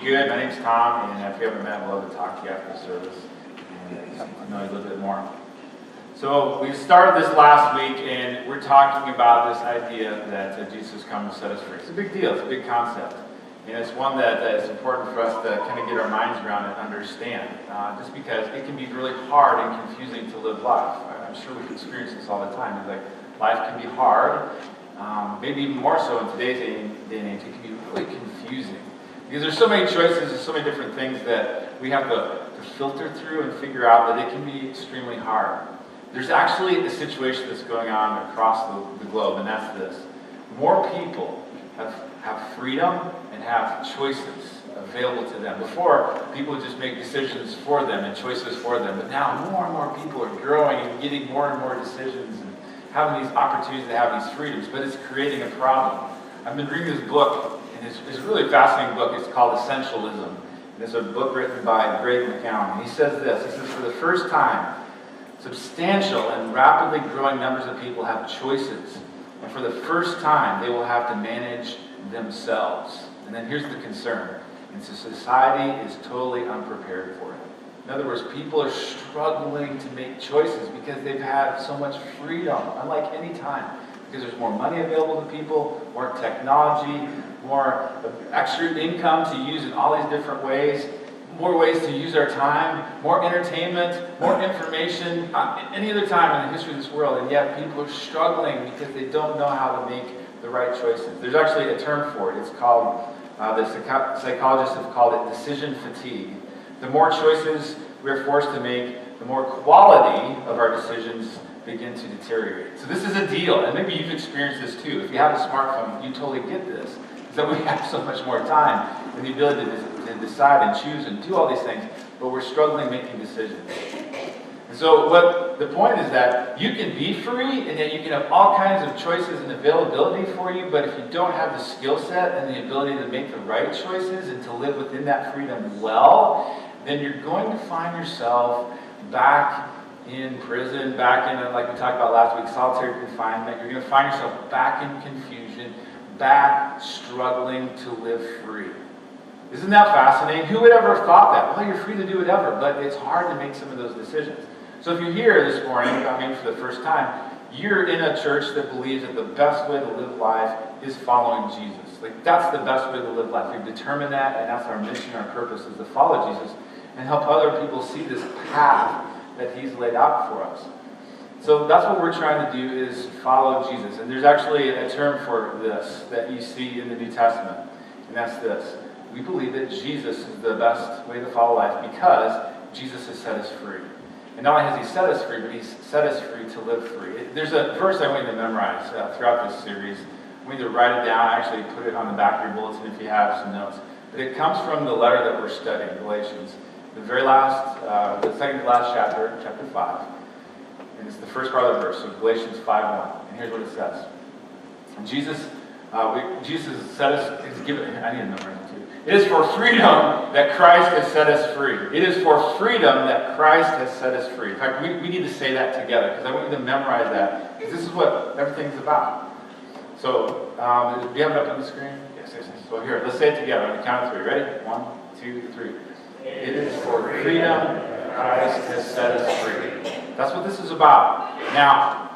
Good. My name's Tom, and if you haven't met, I'd love to talk to you after the service and know you a little bit more. So we started this last week, and we're talking about this idea that Jesus has come to set us free. It's a big deal. It's a big concept, and it's one that is important for us to kind of get our minds around and understand. Just because it can be really hard and confusing to live life. I'm sure we experience this all the time. It's like life can be hard, maybe even more so in today's day and age. It can be really confusing. Because there's so many choices, there's so many different things that we have to filter through and figure out that it can be extremely hard. There's actually a situation that's going on across the globe, and that's this. More people have freedom and have choices available to them. Before, people would just make decisions for them and choices for them, but now more and more people are growing and getting more and more decisions and having these opportunities to have these freedoms, but it's creating a problem. I've been reading this book. And it's a really fascinating book. It's called Essentialism. And it's a book written by Greg McKeown. And he says this. He says, for the first time, substantial and rapidly growing numbers of people have choices. And for the first time, they will have to manage themselves. And then here's the concern. And so society is totally unprepared for it. In other words, people are struggling to make choices because they've had so much freedom, unlike any time. Because there's more money available to people, more technology, more extra income to use in all these different ways, more ways to use our time, more entertainment, more information, any other time in the history of this world, and yet people are struggling because they don't know how to make the right choices. There's actually a term for it. It's called, the psychologists have called it decision fatigue. The more choices we're forced to make, the more quality of our decisions begin to deteriorate. So this is a deal, and maybe you've experienced this too. If you have a smartphone, you totally get this. Is that we have so much more time and the ability to decide and choose and do all these things, but we're struggling making decisions. And so what the point is that you can be free, and that you can have all kinds of choices and availability for you, but if you don't have the skill set and the ability to make the right choices and to live within that freedom well, then you're going to find yourself back in prison, back in, like we talked about last week, solitary confinement. You're going to find yourself back in confusion, back struggling to live free. Isn't that fascinating? Who would ever have thought that? Well, you're free to do whatever, but it's hard to make some of those decisions. So if you're here this morning, maybe for the first time, you're in a church that believes that the best way to live life is following Jesus. Like, that's the best way to live life. We've determined that, and that's our mission, our purpose is to follow Jesus and help other people see this path that he's laid out for us. So that's what we're trying to do, is follow Jesus. And there's actually a term for this that you see in the New Testament, and that's this. We believe that Jesus is the best way to follow life because Jesus has set us free. And not only has he set us free, but he's set us free to live free. There's a verse I want you to memorize throughout this series. I want you to write it down. I actually put it on the back of your bulletin if you have some notes. But it comes from the letter that we're studying, Galatians. The very last, the second to last chapter, chapter 5. And it's the first part of the verse, so Galatians 5:1. And here's what it says. And Jesus set us, it's given, I need to memorize it too. It is for freedom that Christ has set us free. It is for freedom that Christ has set us free. In fact, we need to say that together, because I want you to memorize that, because this is what everything's about. So, do you have it up on the screen? Yes. So here, let's say it together on the count of 3. Ready? 1, 2, 3. It is for freedom that Christ has set us free. That's what this is about. Now,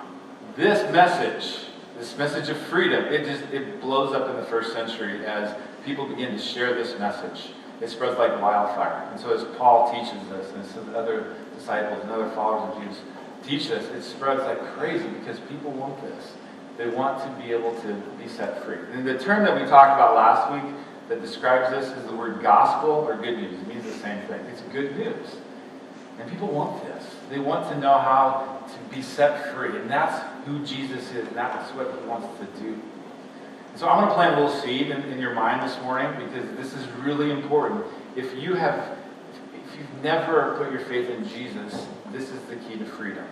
this message of freedom, it blows up in the first century as people begin to share this message. It spreads like wildfire. And so as Paul teaches this, and as other disciples and other followers of Jesus teach this, it spreads like crazy because people want this. They want to be able to be set free. And the term that we talked about last week that describes this is the word gospel or good news. It means the same thing. It's good news. And people want this. They want to know how to be set free. And that's who Jesus is. And that's what he wants to do. And so I'm going to plant a little seed in your mind this morning, because this is really important. If you've never put your faith in Jesus, this is the key to freedom.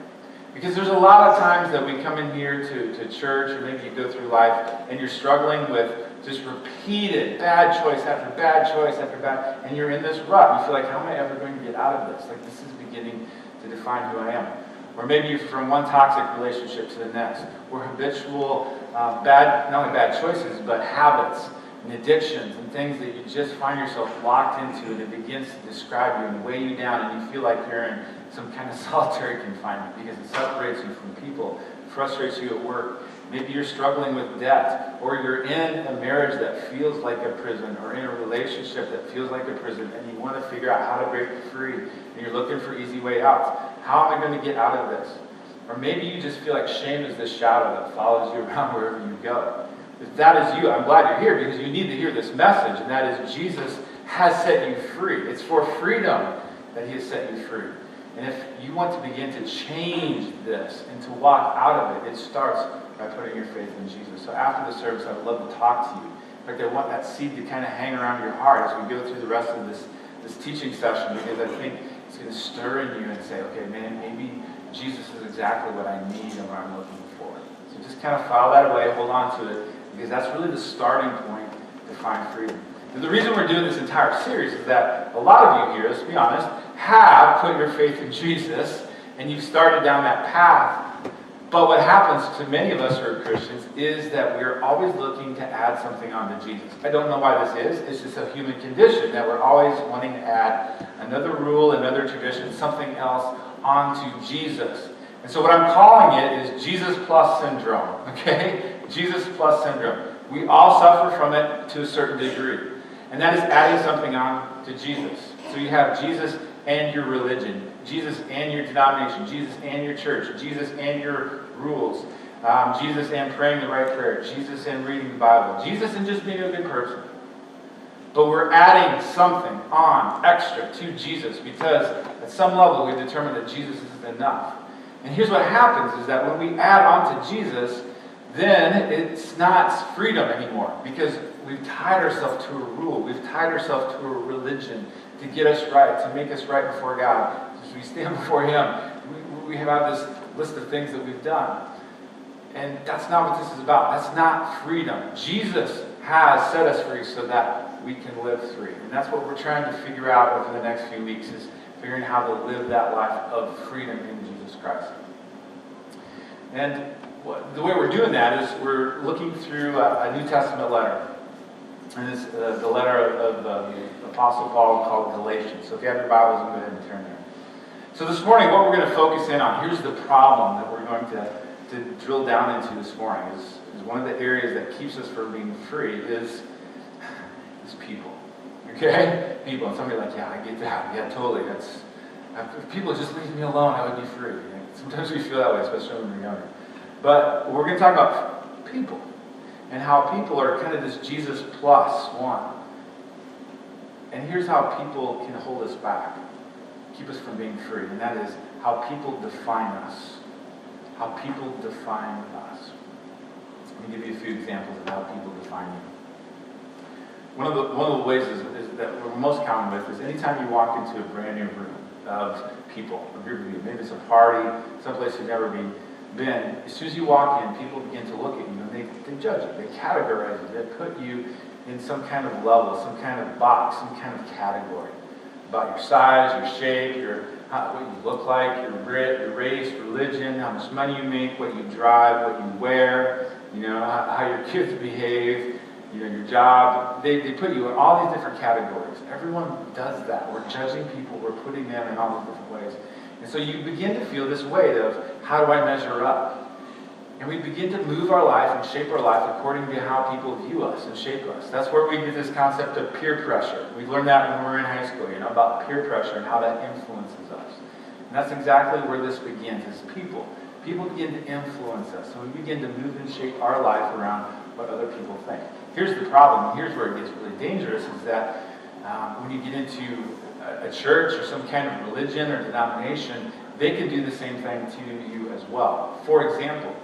Because there's a lot of times that we come in here to church, or maybe you go through life and you're struggling with just repeated bad choice after bad choice after bad, and you're in this rut. You feel like, how am I ever going to get out of this? Like, this is beginning to define who I am. Or maybe you're from one toxic relationship to the next, or habitual, not only bad choices, but habits and addictions and things that you just find yourself locked into, and it begins to describe you and weigh you down, and you feel like you're in some kind of solitary confinement because it separates you from people, frustrates you at work. Maybe you're struggling with debt, or you're in a marriage that feels like a prison, or in a relationship that feels like a prison, and you want to figure out how to break free, and you're looking for easy way outs. How am I going to get out of this? Or maybe you just feel like shame is this shadow that follows you around wherever you go. If that is you, I'm glad you're here, because you need to hear this message, and that is Jesus has set you free. It's for freedom that he has set you free. And if you want to begin to change this and to walk out of it, it starts by putting your faith in Jesus. So after the service, I would love to talk to you. In fact, I want that seed to kind of hang around your heart as we go through the rest of this teaching session, because I think it's going to stir in you and say, okay, man, maybe Jesus is exactly what I need and what I'm looking for. So just kind of file that away, hold on to it, because that's really the starting point to find freedom. And the reason we're doing this entire series is that a lot of you here, let's be honest, have put your faith in Jesus, and you've started down that path. But what happens to many of us who are Christians is that we're always looking to add something onto Jesus. I don't know why this is. It's just a human condition that we're always wanting to add another rule, another tradition, something else onto Jesus. And so what I'm calling it is Jesus plus syndrome, okay? Jesus plus syndrome. We all suffer from it to a certain degree. And that is adding something on to Jesus. So you have Jesus and your religion, Jesus and your denomination, Jesus and your church, Jesus and your rules, Jesus and praying the right prayer, Jesus and reading the Bible, Jesus and just being a good person. But we're adding something on extra to Jesus because at some level we've determined that Jesus is enough. And here's what happens is that when we add on to Jesus, then it's not freedom anymore, because we've tied ourselves to a rule. We've tied ourselves to a religion to get us right, to make us right before God. As we stand before him, we have this list of things that we've done. And that's not what this is about. That's not freedom. Jesus has set us free so that we can live free. And that's what we're trying to figure out over the next few weeks, is figuring how to live that life of freedom in Jesus Christ. And the way we're doing that is we're looking through a New Testament letter. And it's the letter of the Apostle Paul called Galatians. So if you have your Bibles, go ahead and turn there. So this morning, what we're going to focus in on, here's the problem that we're going to drill down into this morning, is one of the areas that keeps us from being free is people. Okay? People. And somebody like, yeah, I get that. Yeah, totally. If people just leave me alone, I would be free. Sometimes we feel that way, especially when we're younger. But we're going to talk about people, and how people are kind of this Jesus plus one. And here's how people can hold us back, keep us from being free, and that is how people define us. How people define us. Let me give you a few examples of how people define you. One of the ways is that we're most common with is anytime you walk into a brand new room of people, a group of you, maybe it's a party, someplace you've never been, as soon as you walk in, people begin to look at you and they judge you, they categorize you, they put you in some kind of level, some kind of box, some kind of category about your size, your shape, what you look like, your race, religion, how much money you make, what you drive, what you wear, how your kids behave, your job. They put you in all these different categories. Everyone does that. We're judging people. We're putting them in all these different ways. And so you begin to feel this weight of, how do I measure up? And we begin to move our life and shape our life according to how people view us and shape us. That's where we get this concept of peer pressure. We learned that when we were in high school, about peer pressure and how that influences us. And that's exactly where this begins, is people. People begin to influence us. So we begin to move and shape our life around what other people think. Here's the problem, and here's where it gets really dangerous, is that when you get into a church or some kind of religion or denomination, they can do the same thing to you as well. For example,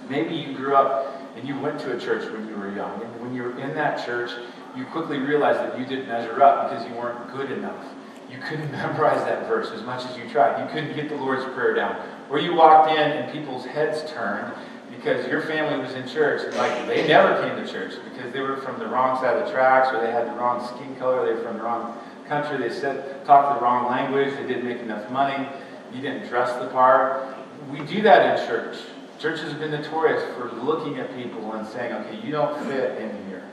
maybe you grew up and you went to a church when you were young, and when you were in that church, you quickly realized that you didn't measure up because you weren't good enough. You couldn't memorize that verse as much as you tried. You couldn't get the Lord's Prayer down. Or you walked in and people's heads turned because your family was in church, and like they never came to church because they were from the wrong side of the tracks, or they had the wrong skin color, they were from the wrong country, they talked the wrong language, they didn't make enough money, you didn't dress the part. We do that in church. Church has been notorious for looking at people and saying, okay, you don't fit in here.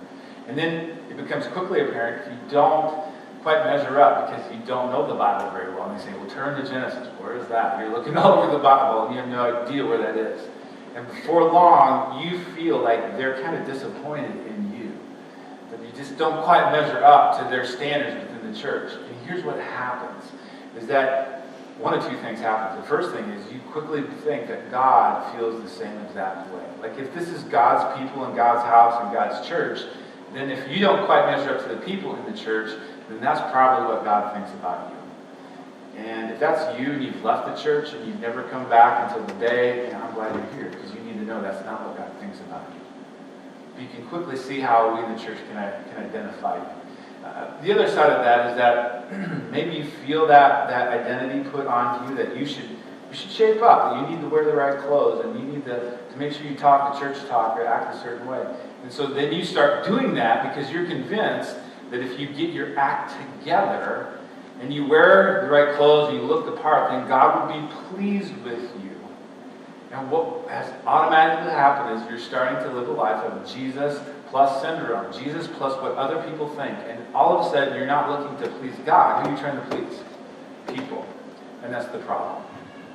And then it becomes quickly apparent if you don't quite measure up because you don't know the Bible very well. And they say, well, turn to Genesis. Where is that? You're looking all over the Bible and you have no idea where that is. And before long, you feel like they're kind of disappointed in you. That you just don't quite measure up to their standards within the church. And here's what happens, is that one of two things happens. The first thing is you quickly think that God feels the same exact way. Like if this is God's people and God's house and God's church, then if you don't quite measure up to the people in the church, then that's probably what God thinks about you. And if that's you and you've left the church and you've never come back until today, I'm glad you're here because you need to know that's not what God thinks about you. You can quickly see how we in the church can identify you. The other side of that is that maybe you feel that identity put onto you that you should shape up, that you need to wear the right clothes, and you need to make sure you talk the church talk or act a certain way. And so then you start doing that because you're convinced that if you get your act together and you wear the right clothes and you look the part, then God will be pleased with you. And what has automatically happened is you're starting to live a life of Jesus plus syndrome, Jesus plus what other people think. And all of a sudden, you're not looking to please God. Who are you trying to please? People. And that's the problem.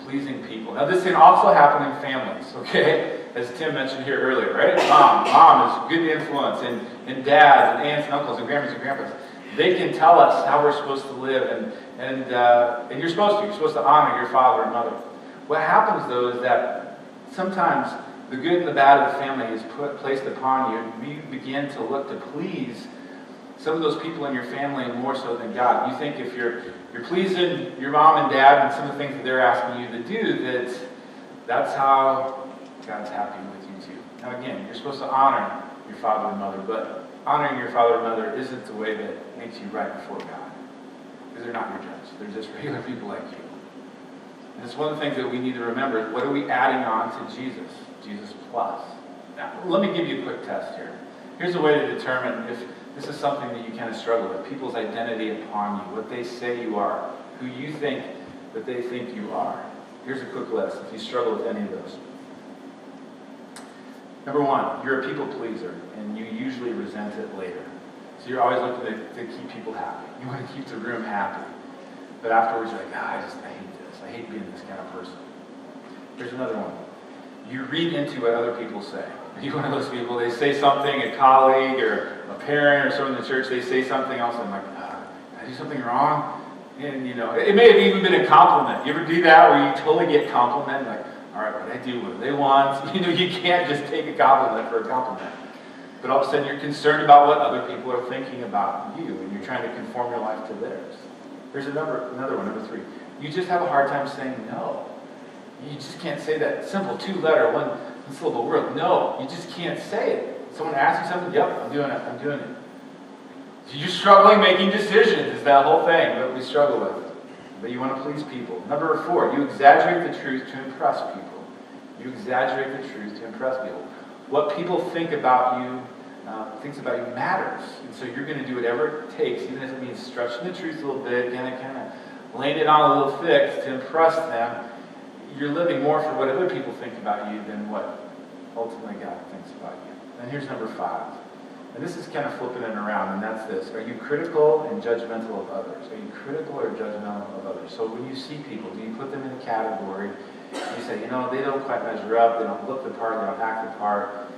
Pleasing people. Now, this can also happen in families, okay? As Tim mentioned here earlier, right? Mom is a good influence, and dad, and aunts and uncles, and grandmas and grandpas. They can tell us how we're supposed to live, and you're supposed to. You're supposed to honor your father and mother. What happens, though, is that sometimes the good and the bad of the family is placed upon you, and you begin to look to please some of those people in your family more so than God. You think if you're pleasing your mom and dad and some of the things that they're asking you to do, that's how God's happy with you too. Now again, you're supposed to honor your father and mother, but honoring your father and mother isn't the way that makes you right before God. Because they're not your judge. They're just regular people like you. And it's one of the things that we need to remember. What are we adding on to Jesus? Jesus plus. Now, let me give you a quick test here. Here's a way to determine if this is something that you kind of struggle with. People's identity upon you, what they say you are, who you think that they think you are. Here's a quick list if you struggle with any of those. Number one, you're a people pleaser, and you usually resent it later. So you're always looking to keep people happy. You want to keep the room happy. But afterwards, you're like, I hate this. I hate being this kind of person. Here's another one. You read into what other people say. You're one of those people, they say something, a colleague or a parent or someone in the church, they say something else, and I'm like, did I do something wrong? And it may have even been a compliment. You ever do that where you totally get complimented? Like, all right, what I do, what do they want? You can't just take a compliment for a compliment. But all of a sudden you're concerned about what other people are thinking about you, and you're trying to conform your life to theirs. Here's another one, number three. You just have a hard time saying no. You just can't say that simple two-letter, one syllable word. No, you just can't say it. Someone asks you something, yep, I'm doing it. So you're struggling making decisions. It's that whole thing that we struggle with. But you want to please people. Number four, you exaggerate the truth to impress people. You exaggerate the truth to impress people. What people think about you matters. And so you're going to do whatever it takes, even if it means stretching the truth a little bit, kind of laying it on a little thick to impress them. You're living more for what other people think about you than what ultimately God thinks about you. And here's number five. And this is kind of flipping it around, and that's this. Are you critical and judgmental of others? Are you critical or judgmental of others? So when you see people, do you put them in a category? You say, they don't quite measure up, they don't look the part, they don't act the part.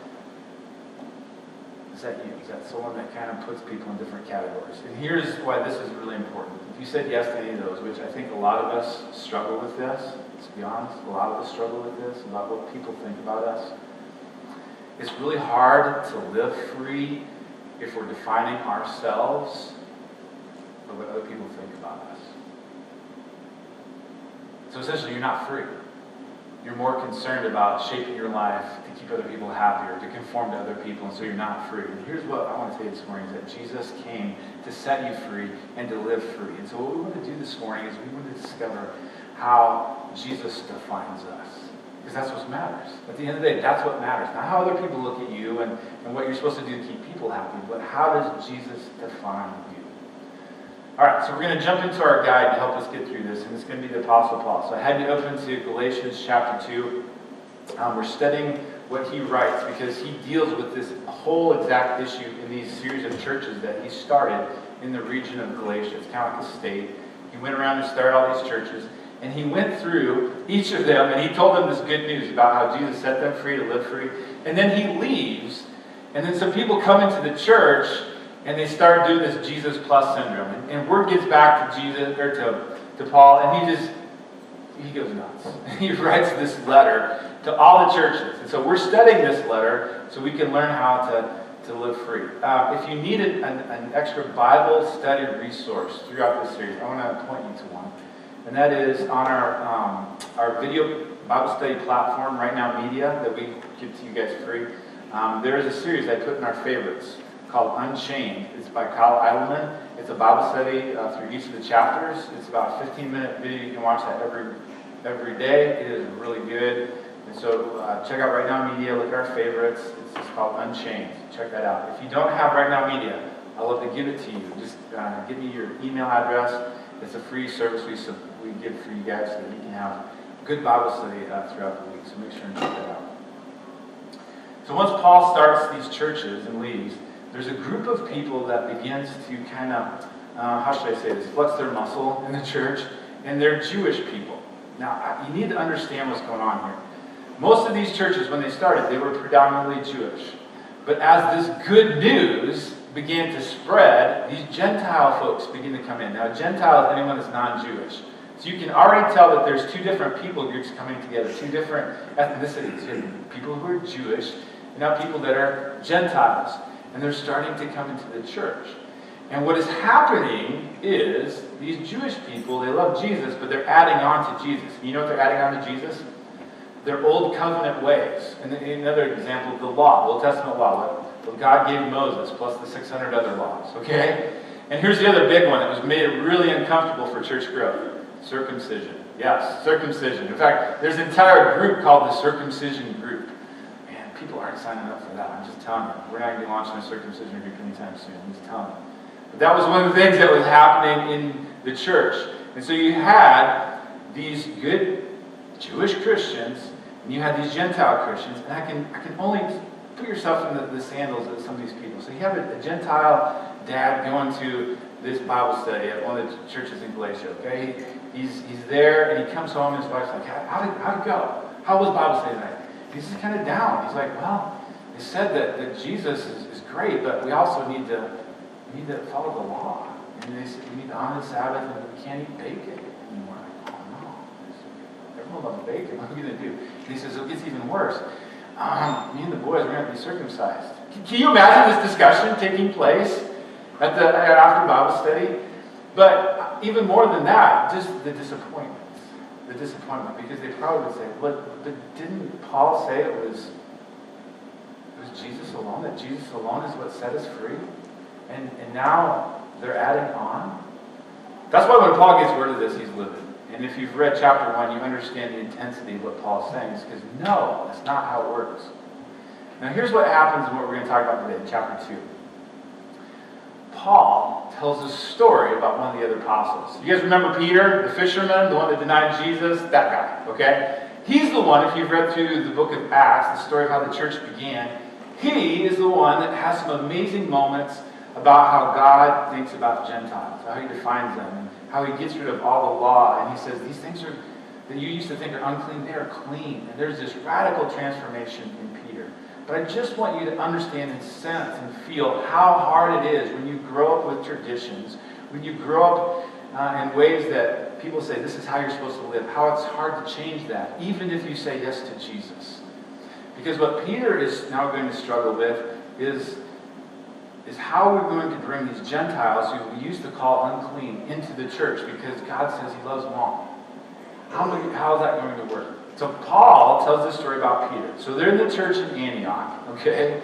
Is that you? Is that someone that kind of puts people in different categories? And here's why this is really important. If you said yes to any of those, which I think a lot of us struggle with this, let's be honest, a lot of us struggle with this, about what people think about us. It's really hard to live free if we're defining ourselves by what other people think about us. So essentially, you're not free. You're more concerned about shaping your life to keep other people happy or to conform to other people, and so you're not free. And here's what I want to tell you this morning, is that Jesus came to set you free and to live free. And so what we want to do this morning is we want to discover how Jesus defines us. Because that's what matters. At the end of the day, that's what matters. Not how other people look at you and what you're supposed to do to keep people happy, but how does Jesus define you? All right, so we're going to jump into our guide to help us get through this, and it's going to be the Apostle Paul. So I had you open to Galatians chapter 2. We're studying what he writes because he deals with this whole exact issue in these series of churches that he started in the region of Galatia. It's kind of like a state. He went around and started all these churches, and he went through each of them, and he told them this good news about how Jesus set them free to live free. And then he leaves, and then some people come into the church, and they start doing this Jesus plus syndrome. And word gets back to Jesus or to Paul, and he goes nuts. He writes this letter to all the churches. And so we're studying this letter so we can learn how to live free. If you need an extra Bible study resource throughout this series, I want to point you to one. And that is on our video Bible study platform, Right Now Media, that we give to you guys free. There is a series I put in our favorites called Unchained. It's by Kyle Eidelman. It's a Bible study through each of the chapters. It's about a 15-minute video. You can watch that every day. It is really good. And so check out Right Now Media. Look at our favorites. It's called Unchained. Check that out. If you don't have Right Now Media, I'd love to give it to you. Just give me your email address. It's a free service we give for you guys so that you can have good Bible study throughout the week. So make sure and check that out. So once Paul starts these churches and leaves, there's a group of people that begins to kind of, how should I say this, flex their muscle in the church, and they're Jewish people. Now, you need to understand what's going on here. Most of these churches, when they started, they were predominantly Jewish. But as this good news began to spread, these Gentile folks begin to come in. Now, Gentile is anyone that's non-Jewish. So you can already tell that there's two different people groups coming together, two different ethnicities. You have people who are Jewish, and now people that are Gentiles. And they're starting to come into the church. And what is happening is these Jewish people, they love Jesus, but they're adding on to Jesus. You know what they're adding on to Jesus? Their old covenant ways. And another example, the law, the Old Testament law, what God gave Moses, plus the 600 other laws, okay? And here's the other big one that was made it really uncomfortable for church growth. Circumcision. Yes, circumcision. In fact, there's an entire group called the circumcision group. Man, people aren't signing up for that. I'm just telling you. We're not going to be launching a circumcision group anytime soon. I'm just telling you. But that was one of the things that was happening in the church. And so you had these good Jewish Christians, and you had these Gentile Christians, and I can only put yourself in the sandals of some of these people. So you have a Gentile dad going to this Bible study at one of the churches in Galatia, okay? He's there, and he comes home, and his wife's like, how'd it go? How was Bible study tonight? He's just kind of down. He's like, well, they said that Jesus is great, but we also need to follow the law. And they said, we need to honor the Sabbath, and we can't eat bacon anymore. Like, oh, no. Everyone loves bacon. What are we going to do? And he says, it gets even worse. Me and the boys, we're going to be circumcised. Can you imagine this discussion taking place after Bible study? But even more than that, just the disappointment. The disappointment, because they probably would say, but didn't Paul say it was Jesus alone, that Jesus alone is what set us free? And now they're adding on? That's why when Paul gets word of this, he's livid. And if you've read chapter 1, you understand the intensity of what Paul's saying. It's because, no, that's not how it works. Now here's what happens and what we're going to talk about today in chapter 2. Paul tells a story about one of the other apostles. You guys remember Peter, the fisherman, the one that denied Jesus? That guy, okay? He's the one, if you've read through the book of Acts, the story of how the church began, he is the one that has some amazing moments about how God thinks about Gentiles, how he defines them, and how he gets rid of all the law. And he says, these things that you used to think are unclean, they are clean. And there's this radical transformation in Peter. But I just want you to understand and sense and feel how hard it is when you grow up with traditions, when you grow up in ways that people say this is how you're supposed to live, how it's hard to change that, even if you say yes to Jesus. Because what Peter is now going to struggle with is how we're going to bring these Gentiles who we used to call unclean into the church because God says he loves them all. How is that going to work? So Paul tells this story about Peter. So they're in the church in Antioch, okay?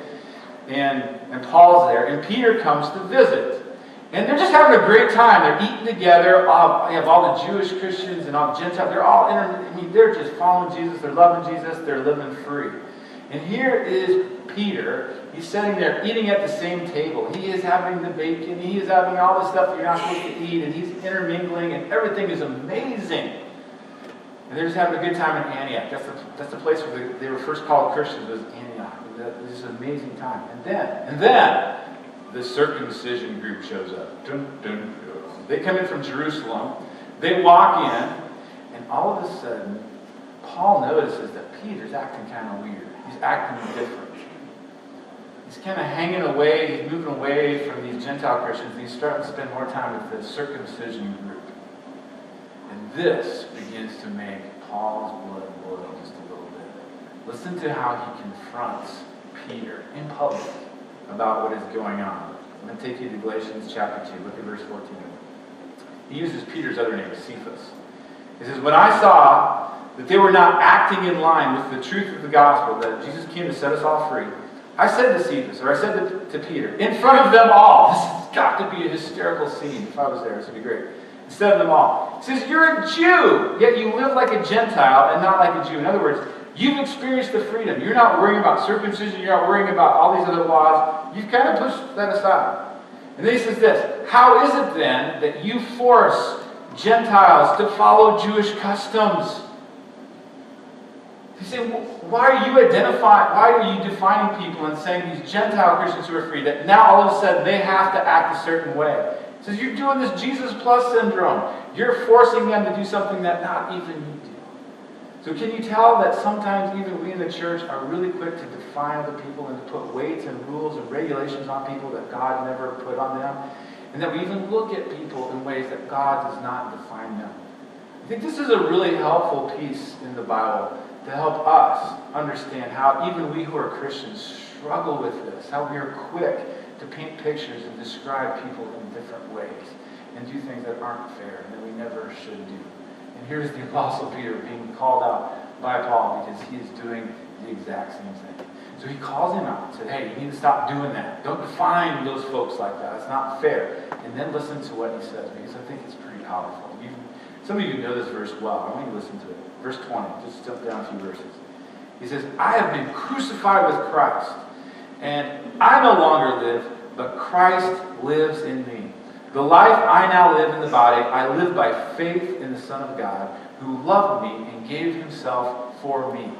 And Paul's there, and Peter comes to visit. And they're just having a great time. They're eating together. You have all the Jewish Christians and all the Gentiles. They're all they're just following Jesus. They're loving Jesus. They're living free. And here is Peter. He's sitting there eating at the same table. He is having the bacon. He is having all the stuff that you're not supposed to eat. And he's intermingling. And everything is amazing. And they're just having a good time in Antioch. That's the place where they were first called Christians, was Antioch. It was an amazing time. And then the circumcision group shows up. Dun, dun, dun. They come in from Jerusalem. They walk in, and all of a sudden, Paul notices that Peter's acting kind of weird. He's acting different. He's kind of hanging away. He's moving away from these Gentile Christians. And he's starting to spend more time with the circumcision group. And this begins to make Paul's blood boil just a little bit. Listen to how he confronts Peter in public about what is going on. I'm going to take you to Galatians chapter 2. Look at verse 14. He uses Peter's other name, Cephas. He says, when I saw that they were not acting in line with the truth of the gospel, that Jesus came to set us all free, I said to Cephas, or I said to Peter, in front of them all, this has got to be a hysterical scene. If I was there, this would be great. Instead of them all, he says, you're a Jew, yet you live like a Gentile and not like a Jew. In other words, you've experienced the freedom. You're not worrying about circumcision. You're not worrying about all these other laws. You've kind of pushed that aside. And then he says this, how is it then that you force Gentiles to follow Jewish customs? You say, why are you defining people and saying these Gentile Christians who are free, that now all of a sudden they have to act a certain way? He says, you're doing this Jesus plus syndrome. You're forcing them to do something that not even you do. So can you tell that sometimes even we in the church are really quick to define other people and to put weights and rules and regulations on people that God never put on them? And that we even look at people in ways that God does not define them. I think this is a really helpful piece in the Bible to help us understand how even we who are Christians struggle with this, how we are quick to paint pictures and describe people in different ways and do things that aren't fair and that we never should do. And here's the Apostle Peter being called out by Paul because he is doing the exact same thing. So he calls him out and said, hey, you need to stop doing that. Don't define those folks like that. It's not fair. And then listen to what he says, because I think it's pretty powerful. Some of you know this verse well. I want you to listen to it. Verse 20. Just jump down a few verses. He says, I have been crucified with Christ, and I no longer live, but Christ lives in me. The life I now live in the body, I live by faith in the Son of God, who loved me and gave himself for me.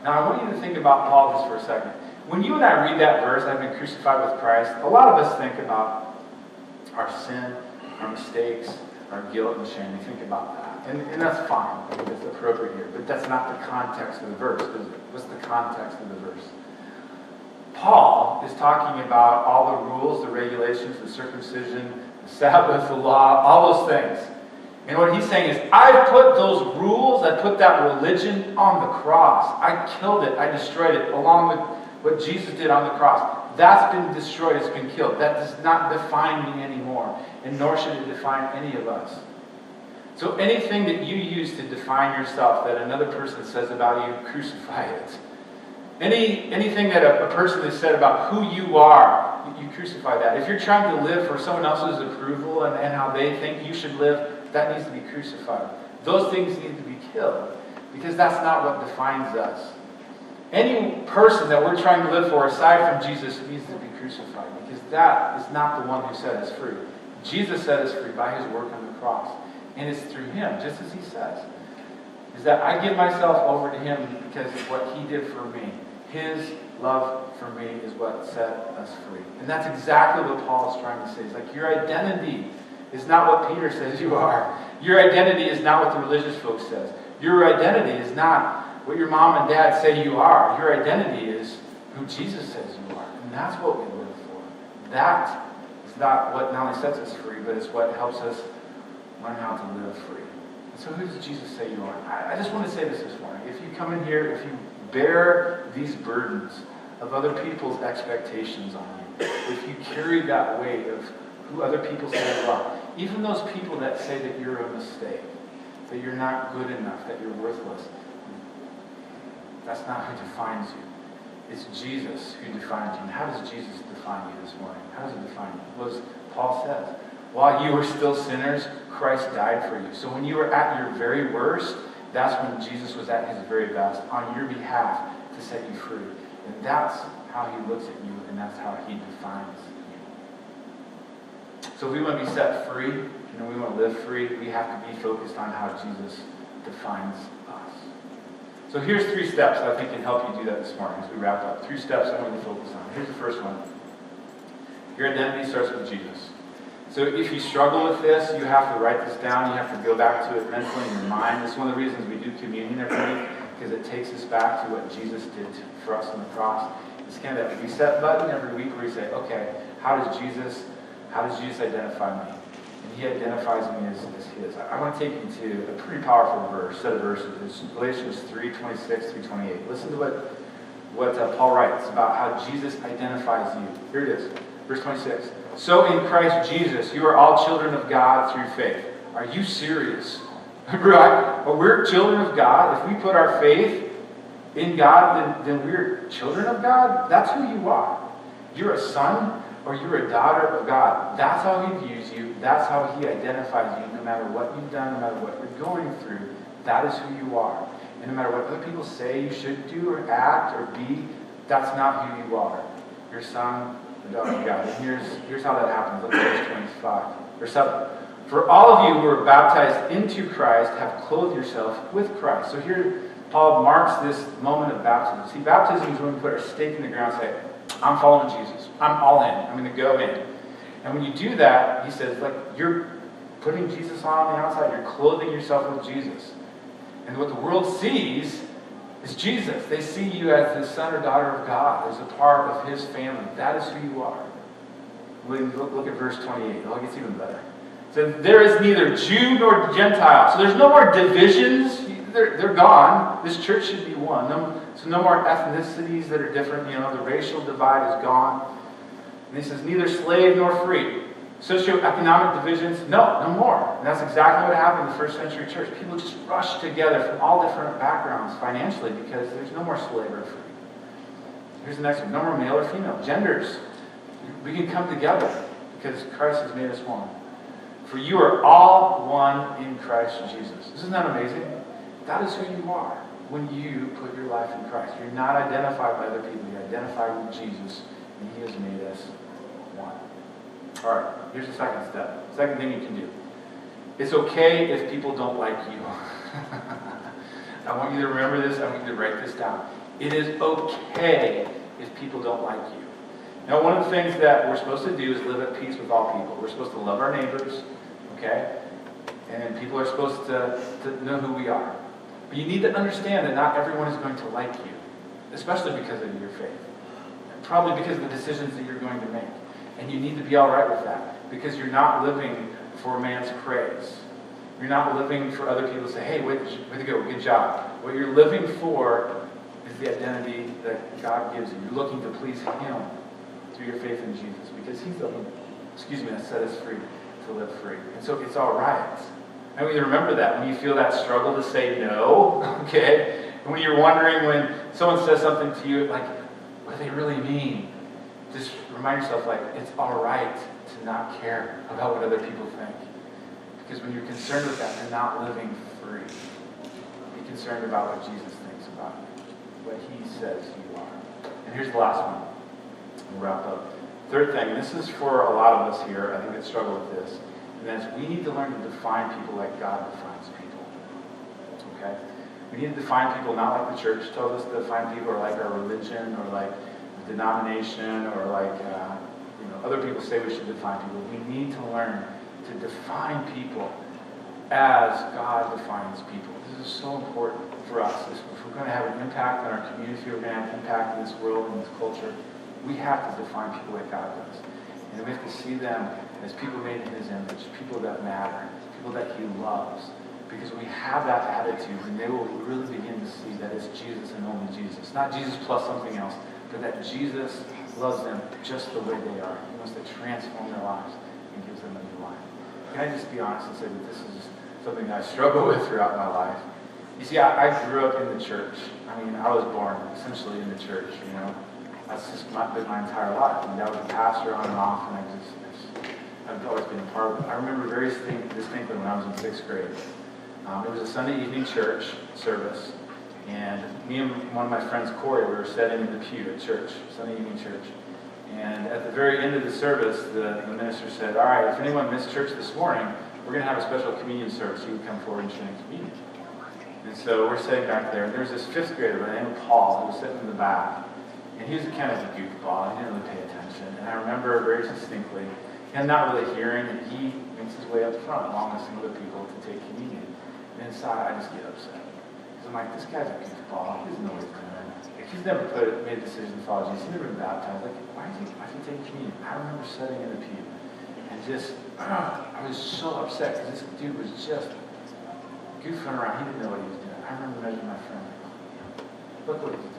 Now, I want you to think about Paul just for a second. When you and I read that verse, I've been crucified with Christ, a lot of us think about our sin, our mistakes, our guilt and shame. We think about that. And that's fine. I think it's appropriate here. But that's not the context of the verse, is it? What's the context of the verse? Paul is talking about all the rules, the regulations, the circumcision, the Sabbath, the law, all those things. And what he's saying is, I put those rules, I put that religion on the cross. I killed it, I destroyed it, along with what Jesus did on the cross. That's been destroyed, it's been killed. That does not define me anymore, and nor should it define any of us. So anything that you use to define yourself that another person says about you, crucify it. Anything that a person has said about who you are, you crucify that. If you're trying to live for someone else's approval and how they think you should live, that needs to be crucified. Those things need to be killed, because that's not what defines us. Any person that we're trying to live for aside from Jesus needs to be crucified, because that is not the one who set us free. Jesus set us free by his work on the cross. And it's through him, just as he says, is that I give myself over to him because of what he did for me. His love for me is what set us free. And that's exactly what Paul is trying to say. It's like your identity is not what Peter says you are. Your identity is not what the religious folks says. Your identity is not what your mom and dad say you are. Your identity is who Jesus says you are. And that's what we live for. That is not what not only sets us free, but it's what helps us learn how to live free. And so who does Jesus say you are? I just want to say this morning. If you come in here, if you bear these burdens of other people's expectations on you, if you carry that weight of who other people say you are, even those people that say that you're a mistake, that you're not good enough, that you're worthless, that's not who defines you. It's Jesus who defines you. And how does Jesus define you this morning? How does he define you? What does Paul says. While you were still sinners, Christ died for you. So when you were at your very worst, that's when Jesus was at his very best on your behalf to set you free. And that's how he looks at you, and that's how he defines you. So if we want to be set free, and we want to live free, we have to be focused on how Jesus defines us. So here's 3 steps that I think can help you do that this morning as we wrap up. 3 steps I want you to focus on. Here's the first one. Your identity starts with Jesus. So if you struggle with this, you have to write this down. You have to go back to it mentally in your mind. It's one of the reasons we do communion every week, because it takes us back to what Jesus did for us on the cross. It's kind of that reset button every week where you say, okay, how does Jesus identify me? And he identifies me as his. I want to take you to a pretty powerful set of verses. It's Galatians 3:26 through 28. Listen to what Paul writes about how Jesus identifies you. Here it is, verse 26. So in Christ Jesus, you are all children of God through faith. Are you serious? Right? But we're children of God. If we put our faith in God, then we're children of God. That's who you are. You're a son or you're a daughter of God. That's how he views you. That's how he identifies you. No matter what you've done, no matter what you're going through, that is who you are. And no matter what other people say you should do or act or be, that's not who you are. You're a son or daughter of God. And here's how that happens. Look at verse 25. Verse 7. For all of you who are baptized into Christ have clothed yourself with Christ. So here Paul marks this moment of baptism. See, baptism is when we put our stake in the ground and say, I'm following Jesus. I'm all in. I'm going to go in. And when you do that, he says, like, you're putting Jesus on the outside. You're clothing yourself with Jesus. And what the world sees is Jesus. They see you as the son or daughter of God, as a part of his family. That is who you are. Look at verse 28. Oh, it gets even better. It says, there is neither Jew nor Gentile. So there's no more divisions. They're gone. This church should be one. So no more ethnicities that are different. The racial divide is gone. And he says, neither slave nor free. Socioeconomic divisions, no more. And that's exactly what happened in the first century church. People just rushed together from all different backgrounds financially because there's no more slave or free. Here's the next one. No more male or female. Genders. We can come together because Christ has made us one. For you are all one in Christ Jesus. Isn't that amazing? That is who you are when you put your life in Christ. You're not identified by other people. You're identified with Jesus, and he has made us one. All right, here's the second step. Second thing you can do. It's okay if people don't like you. I want you to remember this. I want you to write this down. It is okay if people don't like you. Now, one of the things that we're supposed to do is live at peace with all people. We're supposed to love our neighbors, okay? And people are supposed to know who we are. But you need to understand that not everyone is going to like you, especially because of your faith. And probably because of the decisions that you're going to make. And you need to be all right with that, because you're not living for man's praise. You're not living for other people to say, hey, way to go, good job. What you're living for is the identity that God gives you. You're looking to please him through your faith in Jesus, because he's the one, that set us free to live free. And so it's all right. I want you to remember that when you feel that struggle to say no, okay? And when you're wondering when someone says something to you, like, what do they really mean? Just remind yourself, like, it's all right to not care about what other people think. Because when you're concerned with that, you're not living free. Be concerned about what Jesus thinks about you, what he says you are. And here's the last one. We'll wrap up. Third thing, this is for a lot of us here, I think, that struggle with this. And that's we need to learn to define people like God defines people. Okay? We need to define people not like the church told us to define people, or like our religion, or like a denomination, or like other people say we should define people. We need to learn to define people as God defines people. This is so important for us. If we're going to have an impact on our community, if we're going to have an impact in this world, in this culture, we have to define people like God does. And we have to see them as people made in his image, people that matter, people that he loves. Because when we have that attitude, then they will really begin to see that it's Jesus and only Jesus. Not Jesus plus something else, but that Jesus loves them just the way they are. He wants to transform their lives and gives them a new life. Can I just be honest and say that this is something that I struggle with throughout my life? You see, I grew up in the church. I was born essentially in the church, That's just been my entire life. My dad was a pastor on and off, and I've been a part of. I remember very distinctly when I was in 6th grade. It was a Sunday evening church service, and me and one of my friends, Corey, we were sitting in the pew at church, Sunday evening church. And at the very end of the service, the minister said, all right, if anyone missed church this morning, we're going to have a special communion service. You can come forward and share communion. And so we're sitting back there, and there was this 5th grader by the name of Paul who was sitting in the back. And he was kind of a goofball. He didn't really pay attention. And I remember very distinctly him not really hearing, and he makes his way up front along with some other people to take communion. And inside, I just get upset. Because I'm like, this guy's a goofball. He doesn't know what he's doing. Like, he's never made a decision to follow Jesus. He's never been baptized. Like, why is he taking communion? I remember sitting in the pew. And just, I was so upset because this dude was just goofing around. He didn't know what he was doing. I remember measuring my friend. Look what he's doing.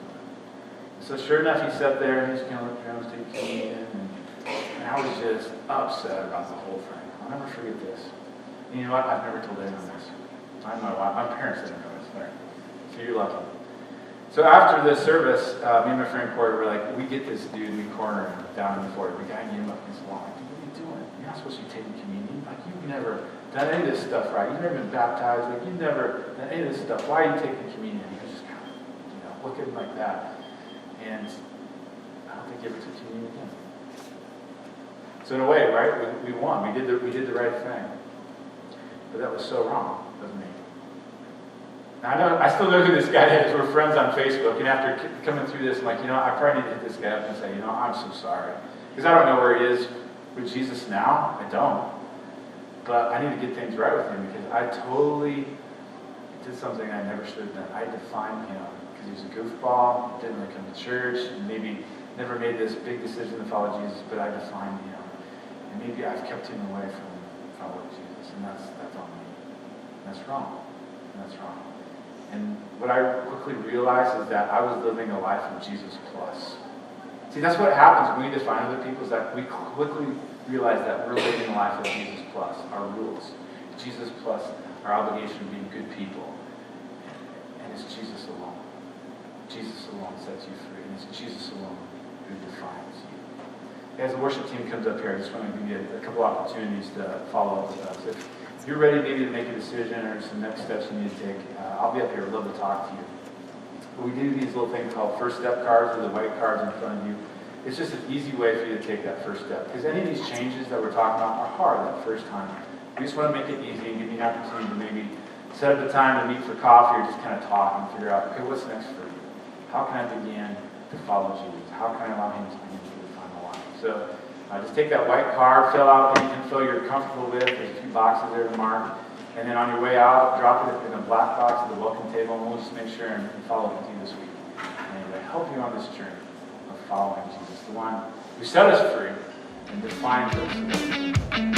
So sure enough, he sat there and he's going to look around and take communion. And I was just upset about the whole thing. I'll never forget this. And you know what? I've never told anyone this. I know why. My parents didn't know this. Right? So you're lucky. So after the service, me and my friend Corey were like, we get this dude, we corner him down in the fort. We got him up against the wall. Like, what are you doing? You're not supposed to be taking communion. Like, you've never done any of this stuff right. You've never been baptized. Like, you've never done any of this stuff. Why are you taking communion? He was just kind of, look at him like that. And I don't think he ever took communion again. So in a way, right, we won. We did the right thing. But that was so wrong, wasn't it? Now, I still know who this guy is. We're friends on Facebook. And after coming through this, I'm like, I probably need to hit this guy up and say, I'm so sorry. Because I don't know where he is with Jesus now. I don't. But I need to get things right with him because I totally did something I never should have done. I defined him because he was a goofball, didn't really come to church, and maybe never made this big decision to follow Jesus, but I defined him. And maybe I've kept him away from following Jesus, and that's on me. And that's wrong. And that's wrong. And what I quickly realized is that I was living a life of Jesus plus. See, that's what happens when we define other people, is that we quickly realize that we're living a life of Jesus plus, our rules. Jesus plus our obligation of being good people. And it's Jesus alone. Jesus alone sets you free. And it's Jesus alone who defines you. As the worship team comes up here, I just want to give you a couple opportunities to follow up with us. If you're ready maybe to make a decision or some next steps you need to take, I'll be up here. I'd love to talk to you. But we do these little things called first step cards, or the white cards in front of you. It's just an easy way for you to take that first step. Because any of these changes that we're talking about are hard that first time. We just want to make it easy and give you an opportunity to maybe set up a time to meet for coffee or just kind of talk and figure out, okay, what's next for you? How can I begin to follow Jesus? How can I allow him to lead me to the final line? So just take that white card, fill out any info you're comfortable with. There's a few boxes there to mark. And then on your way out, drop it in a black box at the welcome table, and we'll just make sure and follow up with you this week. And help you on this journey of following Jesus, the one who set us free and defines us.